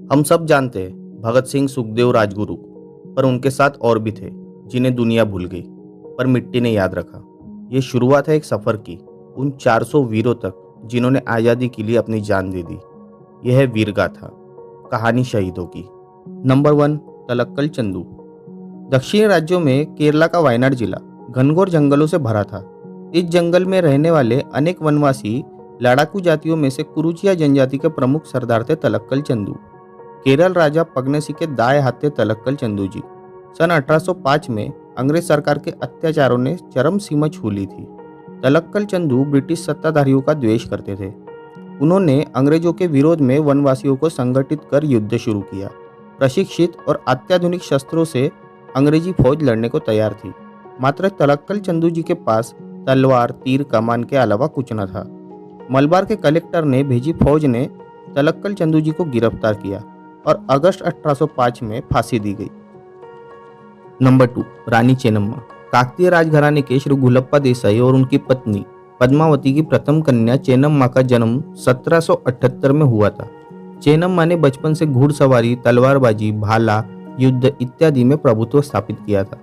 हम सब जानते हैं भगत सिंह, सुखदेव, राजगुरु, पर उनके साथ और भी थे जिन्हें दुनिया भूल गई पर मिट्टी ने याद रखा। ये शुरुआत है एक सफर की, उन 400 वीरों तक जिन्होंने आज़ादी के लिए अपनी जान दे दी। यह है वीर गाथा, कहानी शहीदों की। नंबर 1, तलक्कल चंदू। दक्षिणी राज्यों में केरला का वायनाड जिला घनघोर जंगलों से भरा था। इस जंगल में रहने वाले अनेक वनवासी लड़ाकू जातियों में से कुरुचिया जनजाति के प्रमुख सरदार थे तलक्कल चंदू। केरल राजा पगनेसी के दाएं हाथ थे तलक्कल चंदू जी। सन 1805 में अंग्रेज सरकार के अत्याचारों ने चरम सीमा छू ली थी। तलक्कल चंदू ब्रिटिश सत्ताधारियों का द्वेष करते थे। उन्होंने अंग्रेजों के विरोध में वनवासियों को संगठित कर युद्ध शुरू किया। प्रशिक्षित और अत्याधुनिक शस्त्रों से अंग्रेजी फौज लड़ने को तैयार थी। मात्र तलक्कल चंदू जी के पास तलवार, तीर, कमान के अलावा कुछ न था। मलबार के कलेक्टर ने भेजी फौज ने तलक्कल चंदू जी को गिरफ्तार किया और अगस्त 1805 में फांसी दी गई। नंबर 2, रानी चेन्नम्मा। काकतीय राजघराने के श्री गुलप्पा देसाई और उनकी पत्नी पद्मावती की प्रथम कन्या चेन्नम्मा का जन्म 1778 में हुआ था। चेन्नम्मा ने बचपन से घुड़सवारी, तलवारबाजी, भाला, युद्ध इत्यादि में प्रभुत्व स्थापित किया था।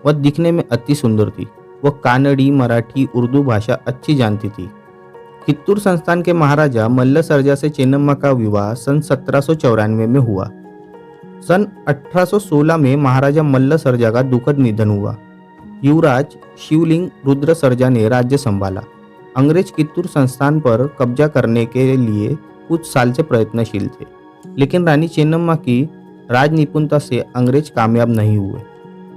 वह दिखने में अति सुंदर थी। वह कानड़ी, मराठी, उर्दू भाषा अच्छी जानती थी। कित्तूर संस्थान के महाराजा मल्ल सर्जा से चेन्नम्मा का विवाह सन 1794 में हुआ। सन 1816 में महाराजा मल्ल सर्जा का दुखद निधन हुआ। युवराज शिवलिंग रुद्र सर्जा ने राज्य संभाला। अंग्रेज कित्तूर संस्थान पर कब्जा करने के लिए कुछ साल से प्रयत्नशील थे, लेकिन रानी चेन्नम्मा की राजनिपुणता से अंग्रेज कामयाब नहीं हुए।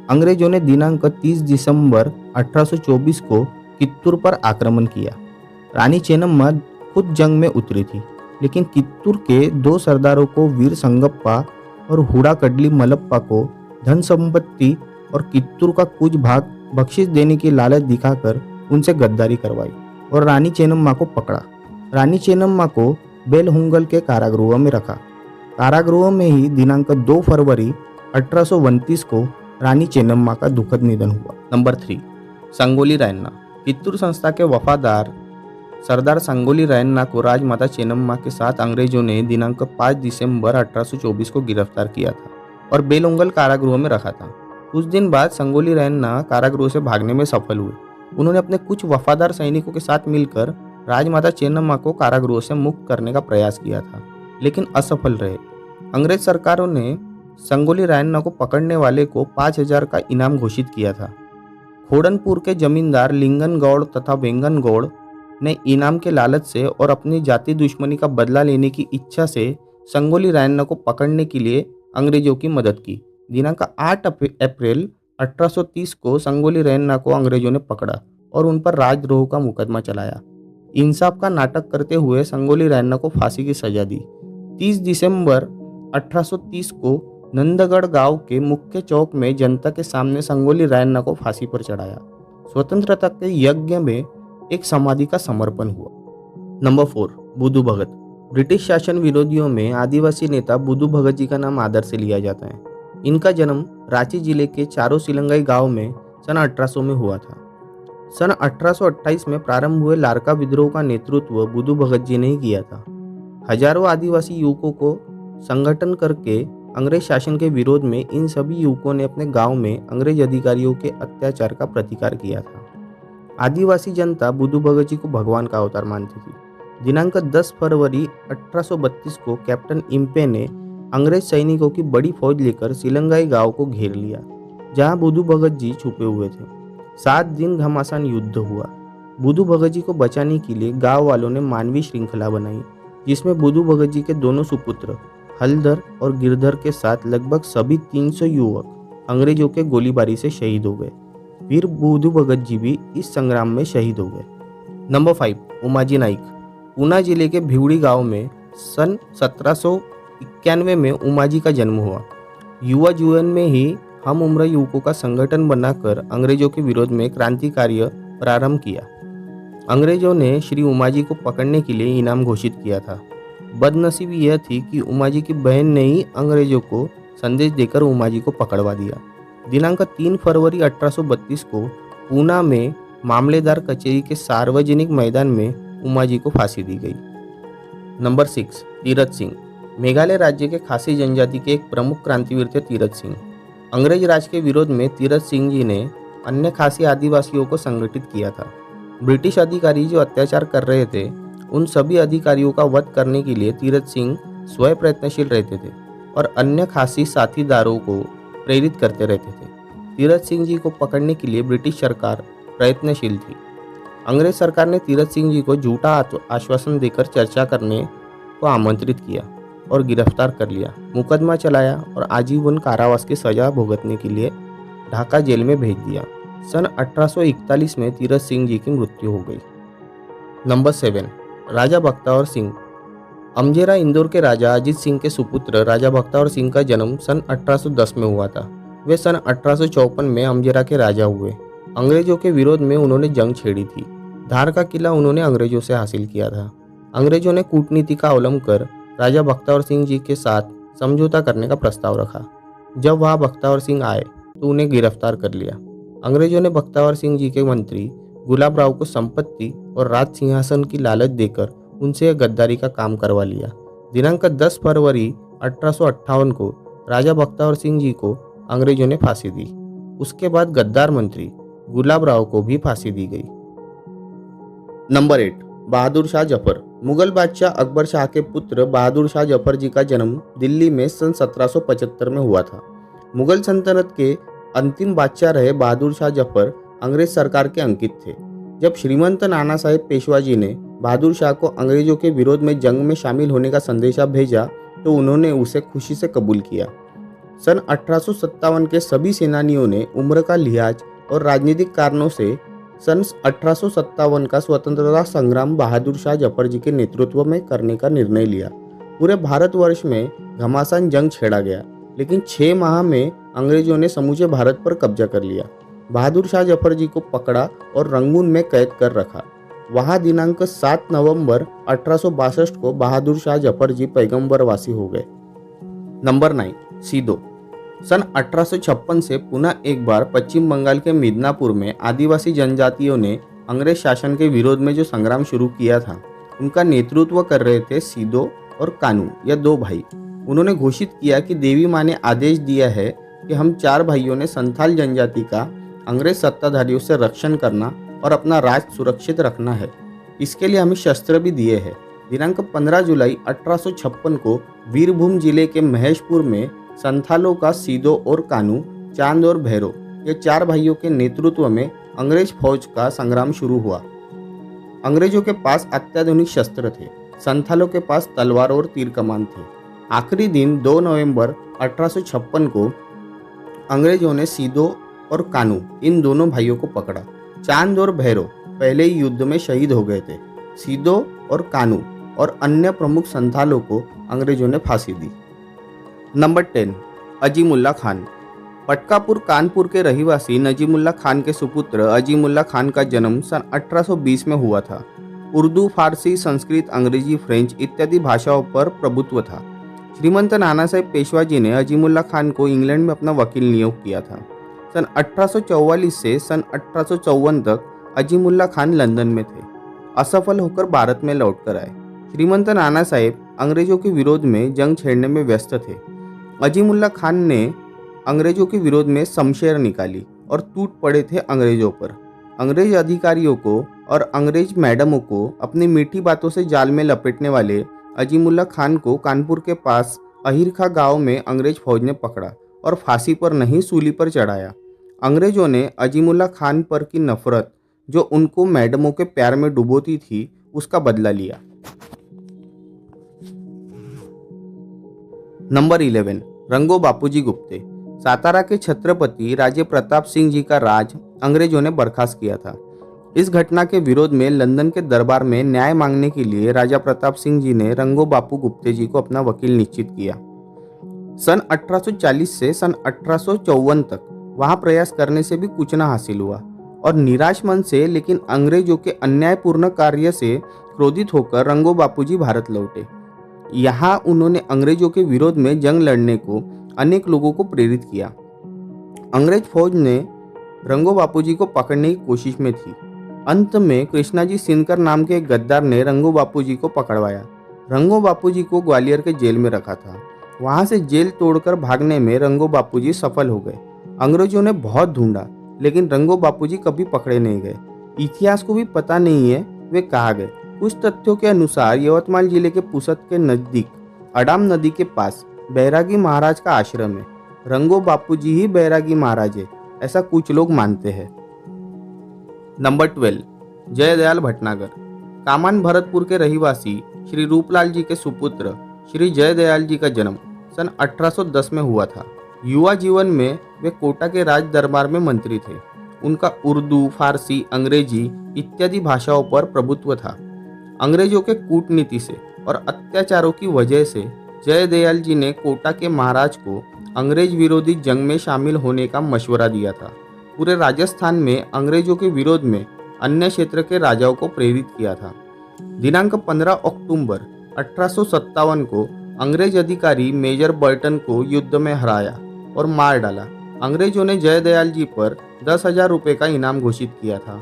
अंग्रेजों ने दिनांक 30 दिसंबर 1824 को कित्तूर पर आक्रमण किया। रानी चेन्नम्मा खुद जंग में उतरी थी, लेकिन कित्तूर के 2 सरदारों को, वीर संगप्पा और हुड़ाकडली मलप्पा को धन संपत्ति और कित्तूर का कुछ भाग बख्शिश देने की लालच दिखाकर उनसे गद्दारी करवाई और रानी चेन्नम्मा को पकड़ा। रानी चेन्नम्मा को बेलहुंगल के कारागृह में रखा। कारागृह में ही दिनांक 2 फरवरी 1829 को रानी चेन्नम्मा का दुखद निधन हुआ। नंबर 3, संगोली रायन्ना। कित्तूर संस्था के वफादार सरदार संगोली रायन्ना को राजमाता चेन्नम्मा के साथ अंग्रेजों ने दिनांक 5 दिसंबर 1824 को गिरफ्तार किया था और बेलुंगल कारागृह में रखा था। कुछ दिन बाद संगोली रायन्ना कारागृह से भागने में सफल हुए। उन्होंने अपने कुछ वफादार सैनिकों के साथ मिलकर राजमाता चेन्नम्मा को कारागृह से मुक्त करने का प्रयास किया था, लेकिन असफल रहे। अंग्रेज सरकारों ने संगोली रायन्ना को पकड़ने वाले को 5000 का इनाम घोषित किया था। खोड़नपुर के जमींदार लिंगन गौड़ तथा वेंगन गौड़ ने इनाम के लालच से और अपनी जाति दुश्मनी का बदला लेने की इच्छा से संगोली रायन्ना को पकड़ने के लिए अंग्रेजों की मदद की। दिनांक 8 अप्रैल 1830 को संगोली रायन्ना को अंग्रेजों ने पकड़ा और उन पर राजद्रोह का मुकदमा चलाया। इंसाफ का नाटक करते हुए संगोली रायन्ना को फांसी की सजा दी। 30 दिसंबर 1830 को नंदगढ़ गांव के मुख्य चौक में जनता के सामने संगोली रायन्ना को फांसी पर चढ़ाया। स्वतंत्रता के यज्ञ में एक समाधि का समर्पण हुआ। नंबर 4, बुधू भगत। ब्रिटिश शासन विरोधियों में आदिवासी नेता बुधू भगत जी का नाम आदर से लिया जाता है। इनका जन्म रांची जिले के चारो सिलंगाई गांव में सन 1800 में हुआ था। सन 1828 में प्रारंभ हुए लारका विद्रोह का नेतृत्व बुधू भगत जी ने ही किया था। हजारों आदिवासी युवकों को संगठन करके अंग्रेज शासन के विरोध में इन सभी युवकों ने अपने गांव में अंग्रेज अधिकारियों के अत्याचार का प्रतिकार किया था। आदिवासी जनता बुधू भगत जी को भगवान का अवतार मानती थी। दिनांक 10 फरवरी 1832 को कैप्टन इम्पे ने अंग्रेज सैनिकों की बड़ी फौज लेकर सिलंगाई गांव को घेर लिया, जहां बुधू भगत जी छुपे हुए थे। 7 दिन घमासान युद्ध हुआ। बुधू भगत जी को बचाने के लिए गांव वालों ने मानवीय श्रृंखला बनाई, जिसमें बुधू भगत जी के दोनों सुपुत्र हलधर और गिरधर के साथ लगभग सभी 300 युवक अंग्रेजों के गोलीबारी से शहीद हो गए। वीर बुधू भगत जी भी इस संग्राम में शहीद हो गए। नंबर 5, उमाजी नाइक। पूना जिले के भिवड़ी गांव में सन 1791 में उमाजी का जन्म हुआ। युवा जीवन में ही हम उम्र युवकों का संगठन बनाकर अंग्रेजों के विरोध में क्रांति कार्य प्रारंभ किया। अंग्रेजों ने श्री उमाजी को पकड़ने के लिए इनाम घोषित किया था। बदनसीबी यह थी कि उमाजी की बहन ने ही अंग्रेजों को संदेश देकर उमाजी को पकड़वा दिया। दिनांक 3 फरवरी 1832 को पूना में मामलेदार कचेरी के सार्वजनिक मैदान में उमाजी को फांसी दी गई। नंबर 6, तीरथ सिंह। मेघालय राज्य के खासी जनजाति के एक प्रमुख क्रांतिवीर थे तीरथ सिंह। अंग्रेज राज के विरोध में तीरथ सिंह जी ने अन्य खासी आदिवासियों को संगठित किया था। ब्रिटिश अधिकारी जो अत्याचार कर रहे थे, उन सभी अधिकारियों का वध करने के लिए तीरथ सिंह स्वयं प्रयत्नशील रहते थे और अन्य खासी साथीदारों को प्रेरित करते रहते थे। तीरथ सिंह जी को पकड़ने के लिए ब्रिटिश सरकार प्रयत्नशील थी। अंग्रेज सरकार ने तीरथ सिंह जी को झूठा आश्वासन देकर चर्चा करने को आमंत्रित किया और गिरफ्तार कर लिया, मुकदमा चलाया और आजीवन कारावास की सजा भुगतने के लिए ढाका जेल में भेज दिया। सन 1841 में तीरथ सिंह जी की मृत्यु हो गई। नंबर 7, राजा बख्तावर सिंह। अमजेरा इंदौर के राजा अजीत सिंह के सुपुत्र राजा बख्तावर सिंह का जन्म सन 1810 में हुआ था। वे सन 1854 में अमजेरा के राजा हुए। अंग्रेजों के विरोध में उन्होंने जंग छेड़ी थी। धार का किला उन्होंने अंग्रेजों से हासिल किया था। अंग्रेजों ने कूटनीति का अवलंब कर राजा बख्तावर सिंह जी के साथ समझौता करने का प्रस्ताव रखा। जब वहां बख्तावर सिंह आए तो उन्हें गिरफ्तार कर लिया। अंग्रेजों ने बख्तावर सिंह जी के मंत्री गुलाब राव को संपत्ति और राज सिंहासन की लालच देकर उनसे गद्दारी का काम करवा लिया। दिनांक 10 फरवरी 1858 को राजा बख्तावर सिंह जी को अंग्रेजों ने फांसी दी। उसके बाद गद्दार मंत्री गुलाब राव को भी फांसी दी गई। नंबर 8, बहादुर शाह जफर। मुगल बादशाह अकबर शाह के पुत्र बहादुर शाह जफर जी का जन्म दिल्ली में सन 1775 में हुआ था। मुगल सल्तनत के अंतिम बादशाह रहे बहादुर शाह जफर अंग्रेज सरकार के अंकित थे। जब श्रीमंत नाना साहेब पेशवा जी ने बहादुर शाह को अंग्रेजों के विरोध में जंग में शामिल होने का संदेशा भेजा तो उन्होंने उसे खुशी से कबूल किया। सन 1857 के सभी सेनानियों ने उम्र का लिहाज और राजनीतिक कारणों से सन 1857 का स्वतंत्रता संग्राम बहादुर शाह जफर जी के नेतृत्व में करने का निर्णय लिया। पूरे भारतवर्ष में घमासान जंग छेड़ा गया, लेकिन 6 माह में अंग्रेजों ने समूचे भारत पर कब्जा कर लिया। बहादुर शाह जफर जी को पकड़ा और रंगून में कैद कर रखा। वहां दिनांक 7 नवंबर 1862 को बहादुर शाह जफर जी पैगंबरवासी हो गए। नंबर 9, सीदो। सन 1856 से पुनः एक बार पश्चिम बंगाल के मिदनापुर में आदिवासी जनजातियों ने अंग्रेज शासन के विरोध में जो संग्राम शुरू किया था, उनका नेतृत्व कर रहे थे सीदो और कानू, या 2 भाई। उन्होंने घोषित किया कि देवी माँ ने आदेश दिया है कि हम 4 भाइयों ने संथाल जनजाति का अंग्रेज सत्ताधारियों से रक्षण करना और अपना राज सुरक्षित रखना है। इसके लिए हमें शस्त्र भी दिए हैं। दिनांक 15 जुलाई 1856 को वीरभूम जिले के महेशपुर में संथालों का सीदो और कानू, चांद और भैरो, ये 4 भाइयों के नेतृत्व में अंग्रेज फौज का संग्राम शुरू हुआ। अंग्रेजों के पास अत्याधुनिक शस्त्र थे, संथालों के पास तलवार और तीर कमान थे। आखिरी दिन 2 नवंबर 1856 को अंग्रेजों ने सीदो और कानू, इन दोनों भाइयों को पकड़ा। चांद और भैरो पहले ही युद्ध में शहीद हो गए थे। सीदो और कानू और अन्य प्रमुख संथालों को अंग्रेजों ने फांसी दी। नंबर 10, अजीमुल्ला खान। पटकापुर कानपुर के रहिवासी नजीमुल्ला खान के सुपुत्र अजीमुल्ला खान का जन्म सन 1820 में हुआ था। उर्दू, फारसी, संस्कृत, अंग्रेजी, फ्रेंच इत्यादि भाषाओं पर प्रभुत्व था। श्रीमंत नाना साहेब पेशवा जी ने अजीमुल्ला खान को इंग्लैंड में अपना वकील नियुक्त किया था। सन 1844 से सन 1854 तक अजीमुल्ला खान लंदन में थे। असफल होकर भारत में लौटकर आए। श्रीमंत नाना साहेब अंग्रेजों के विरोध में जंग छेड़ने में व्यस्त थे। अजीमुल्ला खान ने अंग्रेजों के विरोध में शमशेर निकाली और टूट पड़े थे अंग्रेजों पर। अंग्रेज अधिकारियों को और अंग्रेज मैडमों को अपनी मीठी बातों से जाल में लपेटने वाले अजीमुल्ला खान को कानपुर के पास अहिरखा गांव में अंग्रेज फौज ने पकड़ा और फांसी पर नहीं सूली पर चढ़ाया। अंग्रेजों ने अजीमुल्ला खान पर की नफरत जो उनको मैडमों के प्यार में डुबोती थी, उसका बदला लिया। नंबर 11, रंगो बापूजी गुप्ते। सातारा के छत्रपति राजे प्रताप सिंह जी का राज अंग्रेजों ने बर्खास्त किया था। इस घटना के विरोध में लंदन के दरबार में न्याय मांगने के लिए राजा प्रताप सिंह जी ने रंगो बापू गुप्ते जी को अपना वकील निश्चित किया। सन 1840 से सन 1854 तक वहां प्रयास करने से भी कुछ न हासिल हुआ और निराश मन से, लेकिन अंग्रेजों के अन्यायपूर्ण कार्य से क्रोधित होकर रंगो बापूजी भारत लौटे। यहाँ उन्होंने अंग्रेजों के विरोध में जंग लड़ने को अनेक लोगों को प्रेरित किया। अंग्रेज फौज ने रंगो बापूजी को पकड़ने की कोशिश में थी। अंत में कृष्णाजी सिनकर नाम के एक गद्दार ने रंगो बापूजी को पकड़वाया। रंगो बापूजी को ग्वालियर के जेल में रखा था। वहां से जेल तोड़कर भागने में रंगो बापूजी सफल हो गए। अंग्रेजों ने बहुत ढूंढा, लेकिन रंगो बापूजी कभी पकड़े नहीं गए। इतिहास को भी पता नहीं है वे कहाँ गए। कुछ तथ्यों के अनुसार यवतमाल जिले के पुसद के नजदीक अडाम नदी के पास बैरागी महाराज का आश्रम है। रंगो बापूजी ही बैरागी महाराज है, ऐसा कुछ लोग मानते हैं। नंबर 12, जयदयाल भटनागर। कामान भरतपुर के रहिवासी श्री रूपलाल जी के सुपुत्र श्री जयदयाल जी का जन्म सन 1810 में हुआ था। युवा जीवन में वे कोटा के राज दरबार में मंत्री थे। उनका उर्दू, फारसी, अंग्रेजी इत्यादि भाषाओं पर प्रभुत्व था। अंग्रेजों के कूटनीति से और अत्याचारों की वजह से जयदयाल जी ने कोटा के महाराज को अंग्रेज विरोधी जंग में शामिल होने का मशवरा दिया था। पूरे राजस्थान में अंग्रेजों के विरोध में अन्य क्षेत्र के राजाओं को प्रेरित किया था। दिनांक 15 अक्टूबर 1857 को अंग्रेज अधिकारी मेजर बर्टन को युद्ध में हराया और मार डाला। अंग्रेजों ने जयदयाल जी पर 10,000 रुपये का इनाम घोषित किया था।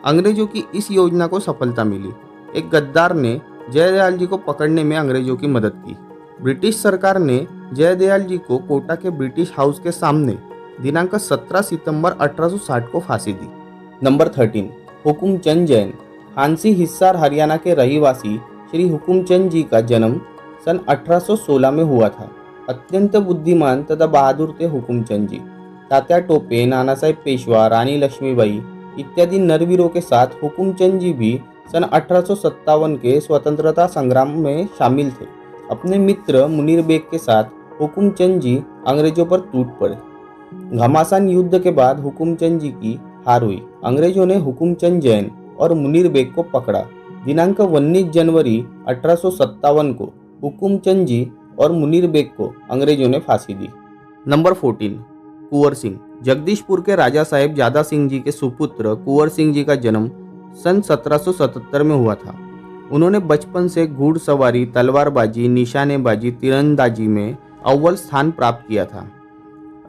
अंग्रेजों की इस योजना को सफलता मिली। एक गद्दार ने जयदयाल जी को पकड़ने में अंग्रेजों की मदद की। ब्रिटिश सरकार ने जयदयाल जी को कोटा के ब्रिटिश हाउस के सामने दिनांक 17 सितंबर 1860 को फांसी दी। नंबर 13, हुकुमचंद जैन। हांसी हिसार हरियाणा के रहिवासी श्री हुकुमचंद जी का जन्म सन 1816 में हुआ था। अत्यंत बुद्धिमान तथा बहादुर थे हुकुमचंद जी। तात्या टोपे, नानासाहेब पेशवा, रानी लक्ष्मीबाई इत्यादि नरवीरों के साथ हुकुमचंद जी भी सन 1857 के स्वतंत्रता संग्राम में शामिल थे। अपने मित्र मुनीर बेग के साथ हुकुमचंद जी अंग्रेजों पर टूट पड़े। घमासान युद्ध के बाद हुकुमचंद जी की हार हुई। अंग्रेजों ने हुकुमचंद जैन और मुनीर बेग को पकड़ा। दिनांक 19 जनवरी 1857 को हुकुमचंद जी और मुनीर बेग को अंग्रेजों ने फांसी दी। नंबर 14, कुंवर सिंह। जगदीशपुर के राजा साहेब जादा सिंह जी के सुपुत्र कुंवर सिंह जी का जन्म सन 1777 में हुआ था। उन्होंने बचपन से घुड़सवारी, तलवारबाजी, निशानेबाजी, तीरंदाजी में अव्वल स्थान प्राप्त किया था।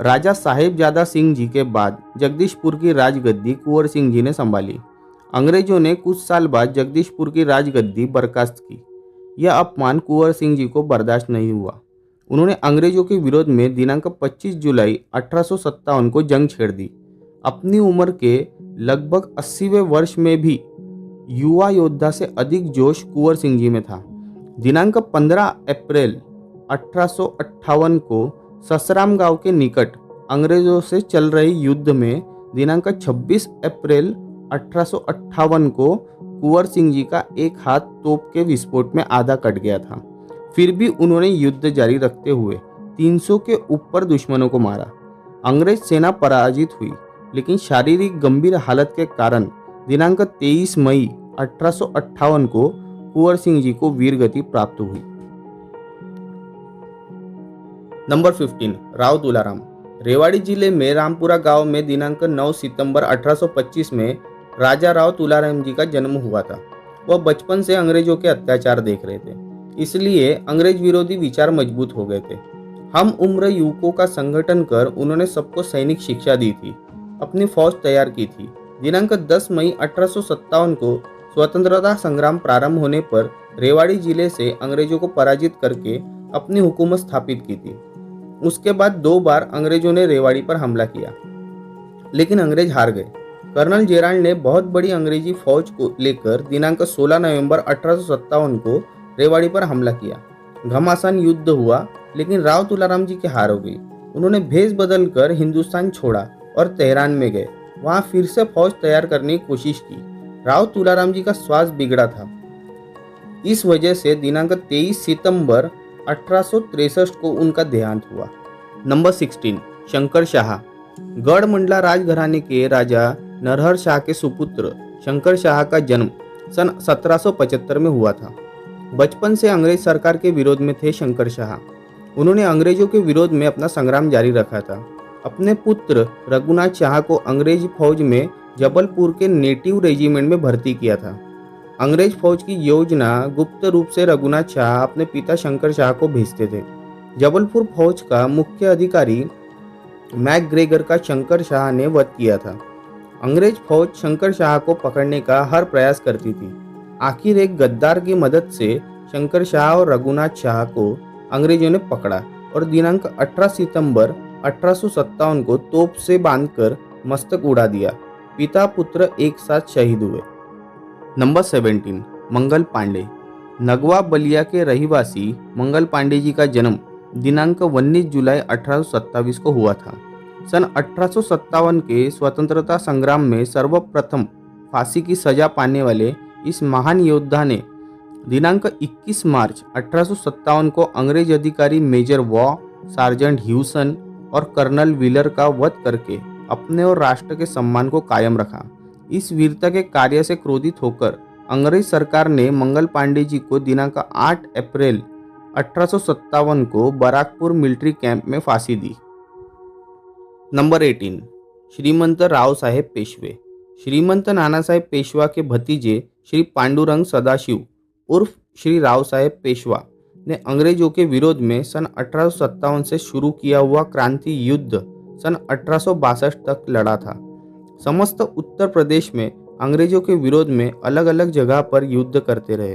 राजा साहेबजादा सिंह जी के बाद जगदीशपुर की राजगद्दी कुंवर सिंह जी ने संभाली। अंग्रेजों ने कुछ साल बाद जगदीशपुर की राजगद्दी बर्खास्त की। यह अपमान कुंवर सिंह जी को बर्दाश्त नहीं हुआ। उन्होंने अंग्रेजों के विरोध में दिनांक 25 जुलाई 1857 को जंग छेड़ दी। अपनी उम्र के लगभग 80वें वर्ष में भी युवा योद्धा से अधिक जोश कुंवर सिंह जी में था। दिनांक 15 अप्रैल 1858 को ससराम गांव के निकट अंग्रेजों से चल रही युद्ध में दिनांक 26 अप्रैल 1858 को कुंवर सिंह जी का एक हाथ तोप के विस्फोट में आधा कट गया था। फिर भी उन्होंने युद्ध जारी रखते हुए 300 के ऊपर दुश्मनों को मारा। अंग्रेज सेना पराजित हुई, लेकिन शारीरिक गंभीर हालत के कारण दिनांक 23 मई 1858 को कुंवर सिंह जी को वीरगति प्राप्त हुई। नंबर 15, राव तुलाराम। रेवाड़ी जिले में रामपुरा गांव में दिनांक 9 सितंबर 1825 में राजा राव तुलाराम जी का जन्म हुआ था। वह बचपन से अंग्रेजों के अत्याचार देख रहे थे, इसलिए अंग्रेज विरोधी विचार मजबूत हो गए थे। हम उम्र युवकों का संगठन कर उन्होंने सबको सैनिक शिक्षा दी थी, अपनी फौज तैयार की थी। दिनांक 10 मई 1857 को स्वतंत्रता संग्राम प्रारंभ होने पर रेवाड़ी जिले से अंग्रेजों को पराजित करके अपनी हुकूमत स्थापित की थी। उसके बाद 2 बार अंग्रेजों ने रेवाड़ी पर हमला किया, लेकिन अंग्रेज हार गए। कर्नल जेराल्ड ने बहुत बड़ी अंग्रेजी फौज को लेकर दिनांक 16 नवंबर 1857 को रेवाड़ी पर हमला किया। घमासान युद्ध हुआ, लेकिन राव तुलाराम जी की हार हो गई। उन्होंने भेष बदलकर हिंदुस्तान छोड़ा और तेहरान में गए। वहां फिर से फौज तैयार करने की कोशिश की। राव तुलाराम जी का स्वास्थ्य बिगड़ा था। इस वजह से दिनांक 23 सितंबर 1863 को उनका देहांत हुआ। नंबर 16, शंकर शाह। गढ़मंडला राजघराने के राजा नरहर शाह के सुपुत्र शंकर शाह का जन्म सन 1775 में हुआ था। बचपन से अंग्रेज सरकार के विरोध में थे शंकर शाह। उन्होंने अंग्रेजों के विरोध में अपना संग्राम जारी रखा था। अपने पुत्र रघुनाथ शाह को अंग्रेज फौज में जबलपुर के नेटिव रेजिमेंट में भर्ती किया था। अंग्रेज फौज की योजना गुप्त रूप से रघुनाथ शाह अपने पिता शंकर शाह को भेजते थे। जबलपुर फौज का मुख्य अधिकारी मैकग्रेगर का शंकर शाह ने वध किया था। अंग्रेज फौज शंकर शाह को पकड़ने का हर प्रयास करती थी। आखिर एक गद्दार की मदद से शंकर शाह और रघुनाथ शाह को अंग्रेजों ने पकड़ा और दिनांक 18 सितंबर 1857 को तोप से बांधकर मस्तक उड़ा दिया। पिता पुत्र एक साथ शहीद हुए। नंबर 17, मंगल पांडे। नगवा बलिया के रहिवासी मंगल पांडे जी का जन्म दिनांक 19 जुलाई 1827 को हुआ था। सन 1857 के स्वतंत्रता संग्राम में सर्वप्रथम फांसी की सजा पाने वाले इस महान योद्धा ने दिनांक 21 मार्च 1857 को अंग्रेज अधिकारी मेजर वॉ, सार्जेंट ह्यूसन और कर्नल व्हीलर का वध करके अपने और राष्ट्र के सम्मान को कायम रखा। इस वीरता के कार्य से क्रोधित होकर अंग्रेज सरकार ने मंगल पांडे जी को दिनांक 8 अप्रैल 1857 को बराकपुर मिलिट्री कैंप में फांसी दी। नंबर 18, श्रीमंत राव साहेब पेशवे। श्रीमंत नानासाहेब पेशवा के भतीजे श्री पांडुरंग सदाशिव उर्फ श्री राव साहेब पेशवा ने अंग्रेजों के विरोध में सन 1857 से शुरू किया हुआ क्रांति युद्ध सन 1862 तक लड़ा था। समस्त उत्तर प्रदेश में अंग्रेजों के विरोध में अलग अलग जगह पर युद्ध करते रहे।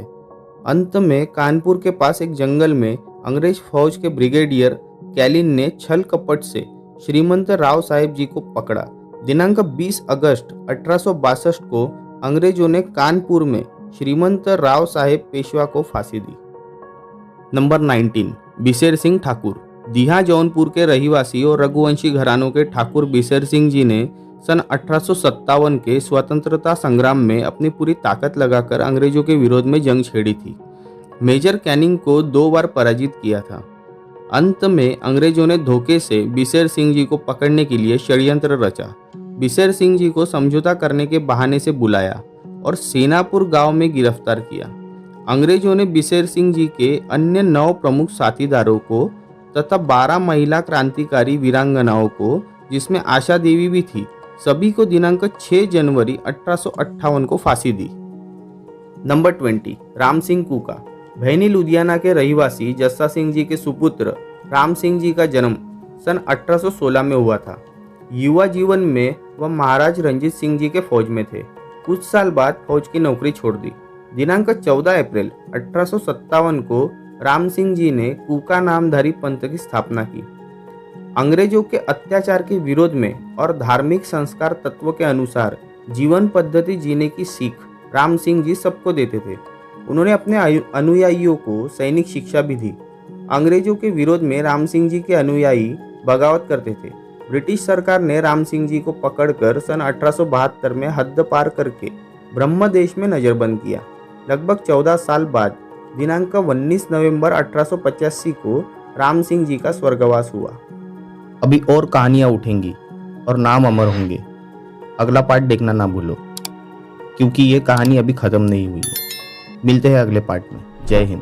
अंत में कानपुर के पास एक जंगल में अंग्रेज फौज के ब्रिगेडियर कैलिन ने छल कपट से श्रीमंत राव साहेब जी को पकड़ा। दिनांक 20 अगस्त 1862 को अंग्रेजों ने कानपुर में श्रीमंत राव साहेब पेशवा को फांसी दी। नंबर 19, बिसेर सिंह ठाकुर। दीहा जौनपुर के रहिवासी और रघुवंशी घरानों के ठाकुर बिसेर सिंह जी ने सन 1857 के स्वतंत्रता संग्राम में अपनी पूरी ताकत लगाकर अंग्रेजों के विरोध में जंग छेड़ी थी। मेजर कैनिंग को 2 बार पराजित किया था। अंत में अंग्रेजों ने धोखे से बिसेर सिंह जी को पकड़ने के लिए षड्यंत्र रचा। बिसेर सिंह जी को समझौता करने के बहाने से बुलाया और सेनापुर गांव में गिरफ्तार किया। अंग्रेजों ने बिसेर सिंह जी के अन्य 9 प्रमुख साथीदारों को तथा 12 महिला क्रांतिकारी वीरांगनाओं को, जिसमें आशा देवी भी थी, सभी को दिनांक 6 जनवरी 1858 को फांसी दी। नंबर 20, राम सिंह कूका। भैनी लुधियाना के रहिवासी जस्सा सिंह जी के सुपुत्र राम सिंह जी का जन्म सन 1816 में हुआ था। युवा जीवन में वह महाराज रंजीत सिंह जी के फौज में थे। कुछ साल बाद फौज की नौकरी छोड़ दी। दिनांक 14 अप्रैल 1857 को राम सिंह जी ने कूका नामधारी पंथ की स्थापना की। अंग्रेजों के अत्याचार के विरोध में और धार्मिक संस्कार तत्व के अनुसार जीवन पद्धति जीने की सीख राम सिंह जी सबको देते थे। उन्होंने अपने अनुयायियों को सैनिक शिक्षा भी दी। अंग्रेजों के विरोध में राम सिंह जी के अनुयायी बगावत करते थे। ब्रिटिश सरकार ने राम सिंह जी को पकड़कर सन 1872 में हद पार करके ब्रह्मदेश में नजरबंद किया। लगभग 14 साल बाद दिनांक 19 नवंबर 1885 को राम सिंह जी का स्वर्गवास हुआ। अभी और कहानियां उठेंगी और नाम अमर होंगे। अगला पार्ट देखना ना भूलो, क्योंकि ये कहानी अभी खत्म नहीं हुई है। मिलते हैं अगले पार्ट में। जय हिंद।